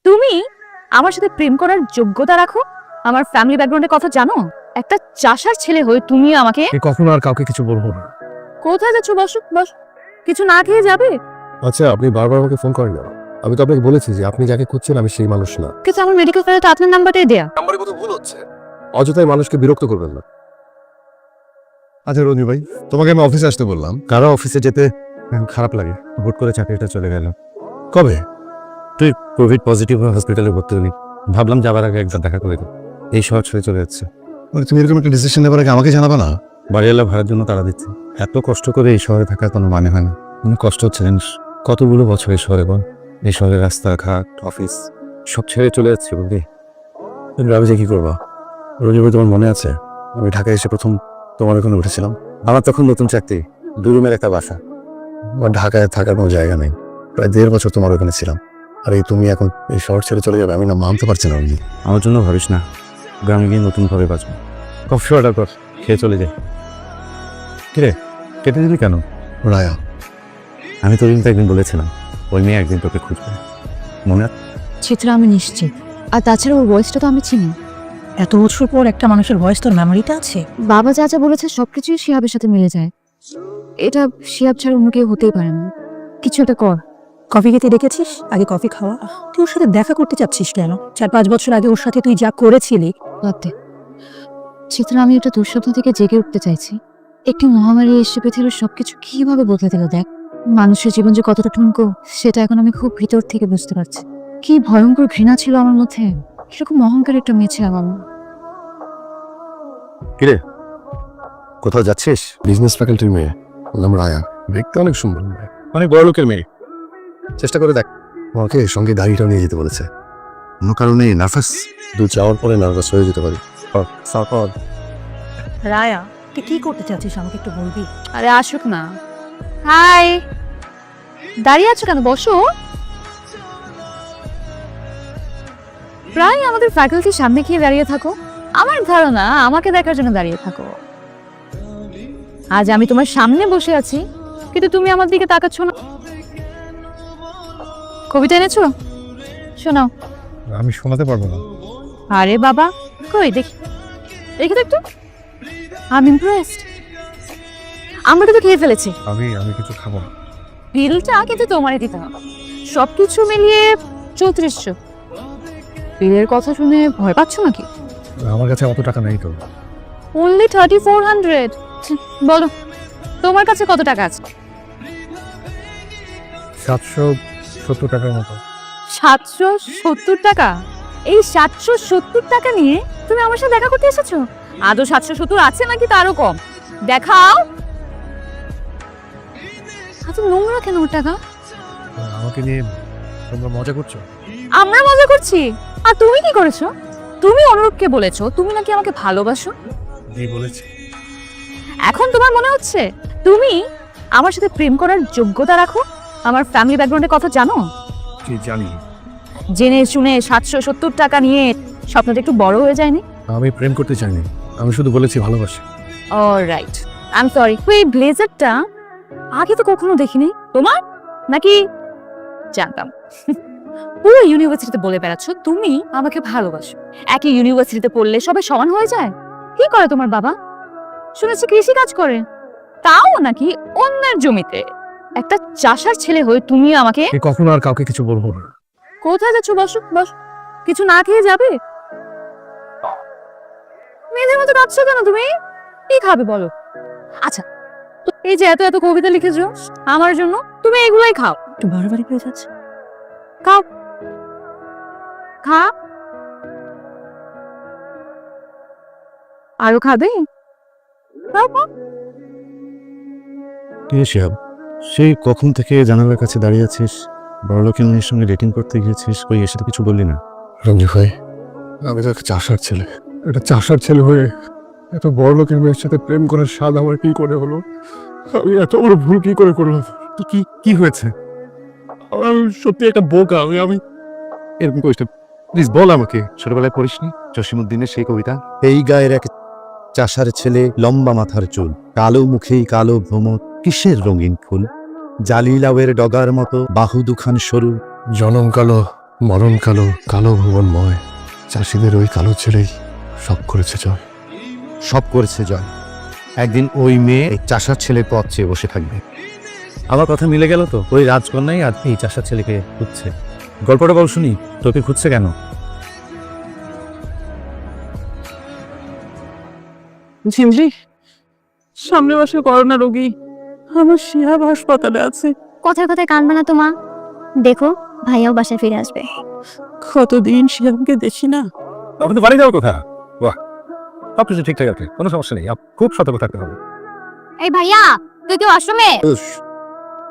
তুমি আমার সাথে প্রেম করার যোগ্যতা রাখো? আমার ফ্যামিলি ব্যাকগ্রাউন্ডের কথা জানো? একটা চাষার ছেলে হয়ে তুমি আমাকে কখনো আর কাউকে কিছু বলবো না। কোথায় যাচ্ছ? বসো বস। কিছু না খেয়ে যাবে? আচ্ছা, আপনি বারবার আমাকে ফোন করেন না। আমি তো আপনাকে বলেছি যে আপনি যাকে খুঁজছেন আমি সেই মানুষ না। কিন্তু আমার মেডিকেল ফাইলে তো আপনার নাম্বারটাই দেয়া। নাম্বারে কত ভুল হচ্ছে। অযথাই মানুষকে বিরক্ত করবেন না। আচ্ছা রঞ্জু ভাই, তোমাকে আমি অফিসে আসতে বললাম। কারো অফিসে যেতে খারাপ লাগে। হুট করে চাকরিটা চলে গেল। কবে? তুই কোভিড পজিটিভ হসপিটালে ভর্তি হলি, ভাবলাম যাবার আগে একবার দেখা করে দিই। এই শহর ছেড়ে চলে যাচ্ছে। মানে তুমি এরকম একটা ডিসিশন নেবার আগে আমাকে জানাবা না? বাড়িওয়ালা ভাড়ার জন্য তাড়া দিচ্ছে। এত কষ্ট করে এই শহরে থাকার কোনো মানে হয় না। অনেক কষ্ট হচ্ছে জানিস। কতগুলো বছর এই শহরে বল। এই শহরের রাস্তাঘাট, অফিস সব ছেড়ে চলে যাচ্ছে বুঝলি। কিন্তু আমি যে কি করবো? রঞ্জু ভাই, তোমার মনে আছে আমি ঢাকায় এসে প্রথম তোমার ওখানে উঠেছিলাম? আমার তখন নতুন চাকরি, 2 রুমের একটা বাসা। আমার ঢাকায় থাকার কোনো জায়গা নেই। প্রায় 1.5 বছর তোমার ওখানে ছিলাম। আর এই তুমি এখন এই শহর ছেড়ে চলে যাবে, আমি না মানতে পারছি না রঞ্জু। আমার জন্য ভাবিস না, গ্রামে গিয়ে নতুনভাবে বাঁচবো। কফি অর্ডার কর, খেয়ে চলে যাই। কিরে, কেটে দিলি কেন? রায়া, আমি তোর কিন্তু একদিন বলেছিলাম ওই মেয়ে একদিন তোকে খুঁজবে, মনে আছে? চিত্রা আমি নিশ্চিত। আর তাছাড়া ওর ভয়েসটা তো আমি চিনি। এত বছর পর একটা মানুষের ভয়েস তোর মেমোরিতে আছে? বাবা যা যা বলেছে সবকিছুই শিহাবের সাথে মিলে যায়। এটা শিহাব ছাড়া অন্য কেউ হতেই পারে না। কিছু একটা কর। কফি খেতে ডেকেছিস, আগে কফি খাওয়া। তুই ওর সাথে দেখা করতে চাচ্ছিস কেন? 4-5 বছর আগে ওর সাথে তুই যা করেছিলি। বাদ দে। চিত্রা, আমি একটা দুঃস্বপ্ন থেকে জেগে উঠতে চাইছি। একটি মহামারী এসে পৃথিবীর সবকিছু কিভাবে বদলে দিল দেখ। মানুষের জীবন যে কতটা ঠুনকো সেটা এখন আমি খুব ভিতর থেকে বুঝতে পারছি। কি ভয়ঙ্কর ঘৃণা ছিল আমার মধ্যে। কিরকম অহংকার একটা মেয়ে ছিলাম আমি। কিরে, কোথাও যাচ্ছিস? বিজনেস ফ্যাকাল্টির মেয়ে, ওর নাম রায়া। দেখতে অনেক সুন্দর মেয়ে, অনেক বড় লোকের মেয়ে। চেষ্টা করে দেখ। আমাকে সঙ্গে গাড়িটাও নিয়ে যেতে বলেছে। কোনো কারণে নার্ভাস? দু যাওয়ার পরে নার্ভাস হয়ে যেতে পারি। রায়া, তুই কি করতে চাচ্ছিস আমাকে একটু বলবি? আরে আসুক না। হাই, দাঁড়িয়ে আছো কেন? বসো। প্রায় আমাদের ফ্যাকাল্টির সামনে গিয়ে দাঁড়িয়ে থাকো। আমার ধারণা আমাকে দেখার জন্য দাঁড়িয়ে থাকো। আজ আমি তোমার সামনে বসে আছি কিন্তু তুমি আমার দিকে তাকাচ্ছ না। কবিতা এনেছো? শোনাও। আমি শোনাতে পারবো না। আরে বাবা, কই দেখি, দেখি তো একটু। I am impressed. আমরা কিন্তু খেয়ে ফেলেছি আমি কিছু খাবো না। বিলটা কিন্তু তোমারই দিতে হবে। সবকিছু মিলিয়ে 3400। বিলের কথা শুনে ভয় পাচ্ছ নাকি? আমার কাছে অত টাকা নেই তো। অনলি 3400। বলো তোমার কাছে কত টাকা আছে? 770 টাকার মতো। 770 টাকা? এই 770 টাকা নিয়ে তুমি আমার সাথে দেখা করতে এসেছো? আদৌ 770 আছে নাকি তারও কম? দেখাও। এত নোংরা কেন ওর টাকা? আমাকে নিয়ে তোমরা মজা করছো? আমরা মজা করছি? আর তুমি কি করেছো? তুমি অনুরূপকে বলেছো তুমি নাকি আমাকে ভালোবাসো। এই বলেছি। এখন তোমার মনে হচ্ছে তুমি আমার সাথে প্রেম করার যোগ্যতা রাখো? আমার ফ্যামিলি ব্যাকগ্রাউন্ডের কথা জানো? কি জানি? জেনে শুনে 770 টাকা নিয়ে স্বপ্নটা একটু বড় হয়ে যায়নি? আমি প্রেম করতে চাইনি, আমি শুধু বলেছি ভালোবাসি। Alright, I am sorry. এই ব্লেজারটা আগে তো কখনো দেখিনি। তোমার নাকি? জানতাম। পুরো ইউনিভার্সিটিতে বলে বেড়াচ্ছ তুমি আমাকে ভালোবাসো। একই ইউনিভার্সিটিতে পড়লে সবাই সমান হয়ে যায়? কি করে তোমার বাবা? শুনেছি কৃষি কাজ করে, তাও নাকি অন্যের জমিতে। একটা চাষার ছেলে হয়ে তুমি আমাকে কখনো আর কাউকে কিছু বলবো না। কোথায় যাচ্ছ? বসো বস। কিছু না খেয়ে যাবে? মেয়েদের মতো কাঁদছো কেন তুমি? কি খাবে বলো? আচ্ছা, এই যে এত এত কবিতা লিখেছো আমার জন্য, তুমি এগুলোই খাও। একটু বাড়াবাড়ি হয়ে যাচ্ছে। খাও, খা। আরো খাবে? খাও, খাও। কে শিহাব? সেই কখন থেকে জানালার কাছে দাঁড়িয়ে আছিস? বড় লোকের মেয়ের সঙ্গে ডেটিং করতে গিয়েছিস, কই এসে তো কিছু বললি না? রঞ্জু ভাই, আমি তো একটা চাষার ছেলে। একটা চাষার ছেলে হয়ে এত বড় লোকের মেয়ের সাথে প্রেম করার স্বাদ আমার কি করে হলো? আমি এত বড় ভুল কি করে করলাম? তো কি হয়েছে? আমি সত্যি একটা বোকা। আমি এরকম করিস না, প্লিজ বল আমাকে। ছোটবেলায় পড়িসনি জসিমউদ্দিনের সেই কবিতা? এই গায়ের এক চাষার ছেলে, লম্বা মাথার চুল, কালো মুখেই কালো ভ্রমর, কিসের রঙিন ফুল, জালি লাউয়ের ডগার মতো বাহু দুখান সরু, জনম কালো মরণ কালো, কালো ভুবনময়, চাষিদের ওই কালো ছেলেই সব করেছে জয়। সব করেছে জয়। একদিন ওই মেয়ে এই চাষার ছেলের পথ চেয়ে বসে থাকবে। আমার কথা মিলে গেল তো, ওই রাজকন্যাই আর এই চাষার ছেলেকে খুঁজছে। গল্পটা বল শুনি, তোকে খুঁজছে কেন? ঝিমলি, সামনের মাসে করোনা রোগী আমার শিহাব হাসপাতালে আছে। কথায় কথায় কানবে না তো মা, দেখো ভাইয়াও বাসায় ফিরে আসবে। কতদিন শিহাবকে দেখি না। আপনাদের বাড়ি যাওয়ার কথা? বাহ, সব কিছু ঠিকঠাক আছে, কোনো সমস্যা নেই। খুব সতর্ক থাকতে হবে। এই ভাইয়া, তুই কেউ আশ্রমে?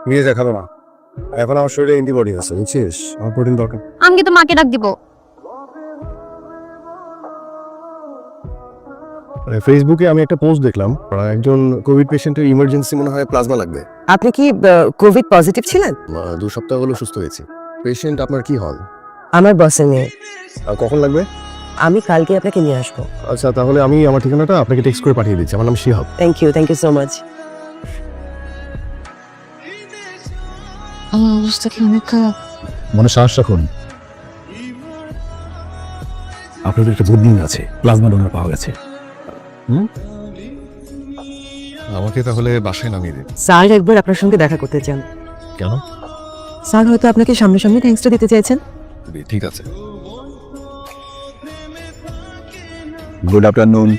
নিয়ে দেখাবো না, এখন আমার শরীরে অ্যান্টিবডি আছে, বুঝছিস? আমার প্রোটিন দরকার। আমি তো মাকে ডাক দিব। ফেসবুকে আমি একটা পোস্ট দেখলাম, একজন কোভিড পেশেন্টের ইমার্জেন্সি মনে হয় প্লাজমা লাগবে। আপনি কি কোভিড পজিটিভ ছিলেন? 2 সপ্তাহ হলো সুস্থ হয়েছি। পেশেন্ট আপনার কি হল? আমার বসের মেয়ে। কখন লাগবে? আমি কালকে আপনাকে নিয়ে আসবো। আচ্ছা, তাহলে আমি আমার ঠিকানাটা আপনাকে টেক্সট করে পাঠিয়ে দিচ্ছি। আমার নাম Shihab. Thank you so much. আমার অবস্থা কি অনেক খারাপ। মনে সাহস রাখুন, আপনাদের একটা গুড নিউজ আছে, প্লাজমা ডোনার পাওয়া গেছে। আমাকে তাহলে বাসায় নামিয়ে দিন। স্যার একবার আপনার সঙ্গে দেখা করতে চান। কেন? স্যার হয়তো আপনাকে সামনাসামনি থ্যাঙ্কসটা দিতে চাইছেন। ঠিক আছে। Good afternoon.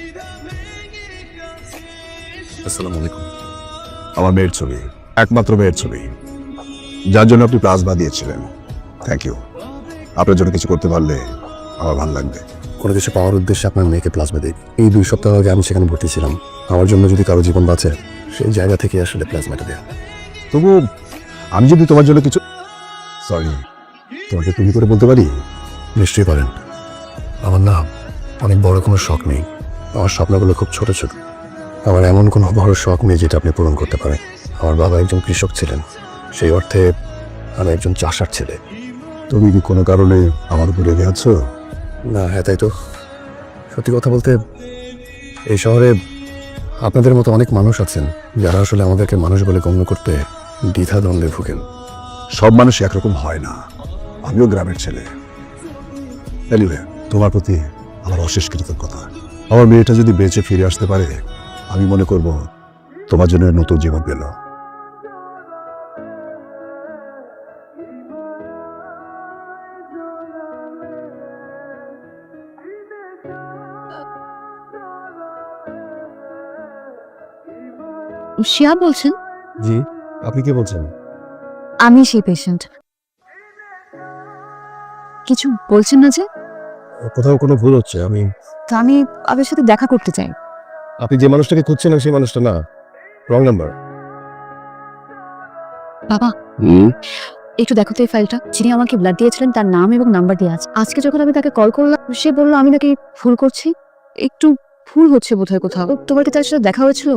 আসসালামু আলাইকুম। আমার মেয়ের ছবি, একমাত্র মেয়ের ছবি, যার জন্য আপনি প্লাজমা দিয়েছিলেন। Thank you. আপনার জন্য কিছু করতে পারলে আমার ভালো লাগবে। কোনো কিছু পাওয়ার উদ্দেশ্যে আপনার মেয়েকে প্লাজমা দিই। এই 2 সপ্তাহ আগে আমি সেখানে ভর্তি ছিলাম। আমার জন্য যদি কারো জীবন বাঁচে, সেই জায়গা থেকে আসলে প্লাজমাটা দেয়া। তবু আমি যদি তোমার জন্য কিছু, সরি, তোমাকে তুমি করে বলতে পারি? নিশ্চয়ই পারেন। আমার না অনেক বড় কোনো শখ নেই, আমার স্বপ্নগুলো খুব ছোট ছোট। আমার এমন কোনো বড় শখ নেই যেটা আপনি পূরণ করতে পারেন। আমার বাবা একজন কৃষক ছিলেন, সেই অর্থে আমি একজন চাষার ছেলে। তুমি কি কোনো কারণে আমার উপরে রেগে আছো? না, হ্যাঁ তাই তো। সত্যি কথা বলতে এই শহরে আপনাদের মতো অনেক মানুষ আছেন যারা আসলে আমাদেরকে মানুষ বলে গণ্য করতে দ্বিধাদ্বন্দ্বে ভুগেন। সব মানুষ একরকম হয় না, আমিও গ্রামের ছেলে। এনিওয়ে, তোমার প্রতি আমার অশেষ কৃতজ্ঞতা। আমার মেয়েটা যদি বেঁচে ফিরে আসতে পারে, আমি মনে করব তোমার জন্য নতুন জীবন পেল। শিয়া বলছেন? জি, আপনি কি বলছেন? আমি সেই পেশেন্ট। কিছু বলছেন না যে? কোথাও কোনো ভুল হচ্ছে। তো আমি আপনার সাথে দেখা করতে চাই। আপনি যে মানুষটাকে খুঁজছেন সেই মানুষটা না, রং নাম্বার। বাবা, একটু দেখো তো এই ফাইলটা। যিনি আমাকে ব্লাড দিয়েছিলেন তার নাম এবং নাম্বার দেওয়া আছে। আজকে যখন আমি তাকে কল করলাম, সে বললো আমি নাকি ভুল করছি। একটু ভুল হচ্ছে বোধহয় কোথাও। তোমার কি তার সাথে দেখা হয়েছিল?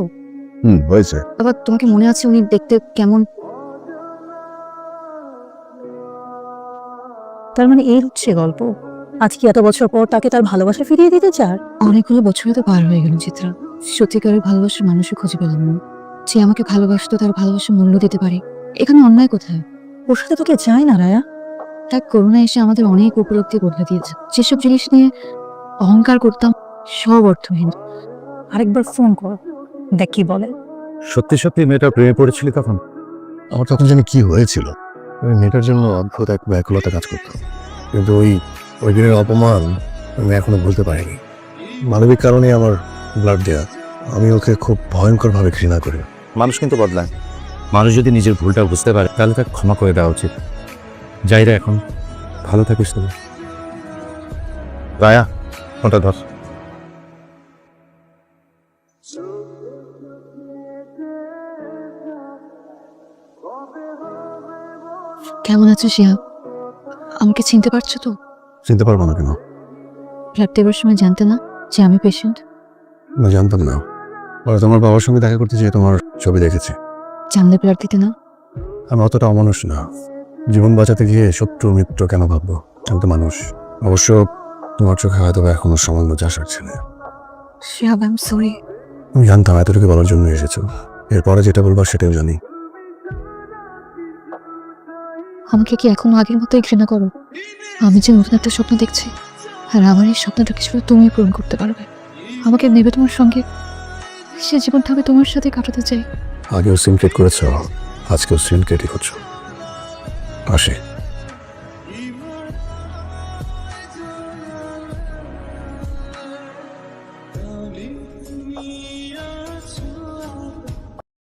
হয়েছে। বাবা, তোমাকে মনে আছে উনি দেখতে কেমন? তার মানে এই হচ্ছে গল্প। আজকে এত বছর পর তাকে তার ভালোবাসা ফিরিয়ে দিতে চার? অনেকগুলো বছরই তো পার হয়ে গেল চিত্রা। সত্যিকারের ভালোবাসার মানুষই খুঁজে পেলাম না। যে আমাকে ভালোবাসতো তার ভালোবাসার মূল্য দিতে পারে। এখানে অন্যায় কোথায়? ওর সাথে তোকে চায় না রায়া। এক করোনা এসে আমাদের অনেক উপলব্ধি বদলে দিয়েছে। যেসব জিনিস নিয়ে অহংকার করতাম সব অর্থহীন। আরেকবার ফোন কর, দেখ কি বলে। সত্যি সত্যি মেয়েটা প্রেমে পড়েছিলি তখন? আমার তখন জানি কি হয়েছিল। ওই মেয়েটার জন্য অদ্ভুত এক ব্যাকুলতা কাজ করতো, কিন্তু ওই দিনের অপমান আমি এখনো ভুলতে পারিনি। মানবিক কারণে আমার ব্লাড দেয়া। আমি ওকে খুব ভয়ঙ্করভাবে ঘৃণা করি। মানুষ কিন্তু বদলায়। মানুষ যদি নিজের ভুলটা বুঝতে পারে তাহলে তাকে ক্ষমা করে দেওয়া উচিত। যাই রে, এখন ভালো থাকিস তুমি। রায়া, ফোনটা ধর। কেমন আছো শিয়া? আমাকে চিনতে পারছো তো? চিনতে পারবো না কেন? ব্লাড দেওয়ার সময় জানতে না যে আমি পেশেন্ট? না, জানতাম না। পরে তোমার বাবার সঙ্গে দেখা করতে যেয়ে তোমার ছবি দেখেছি। জানলে ব্লাড দিতে না? আমি অতটা অমানুষ না। জীবন বাঁচাতে গিয়ে শত্রু মিত্র কেন ভাববো? আমি তো মানুষ। অবশ্য তোমার চোখে হয়তো এখনো সামান্য চাষার ছেলে। Shihab, I am sorry. আমি জানতাম এতটুকু বলার জন্য এসেছো। এরপরে যেটা বলবার সেটাও জানি। আমাকে কি এখনো আগের মতোই ঘৃণা করো? আমি যে নতুন একটা স্বপ্ন দেখছি, আর আমার এই স্বপ্নটা কিছু তুমি পূরণ করতে পারবে। আমাকে নেবে তোমার সঙ্গে, সে জীবনটা আমি তোমার সাথে কাটাতে চাই। আগেও সিনক্রেট করেছ, আজকেও সিনক্রেটই করছো। আসে।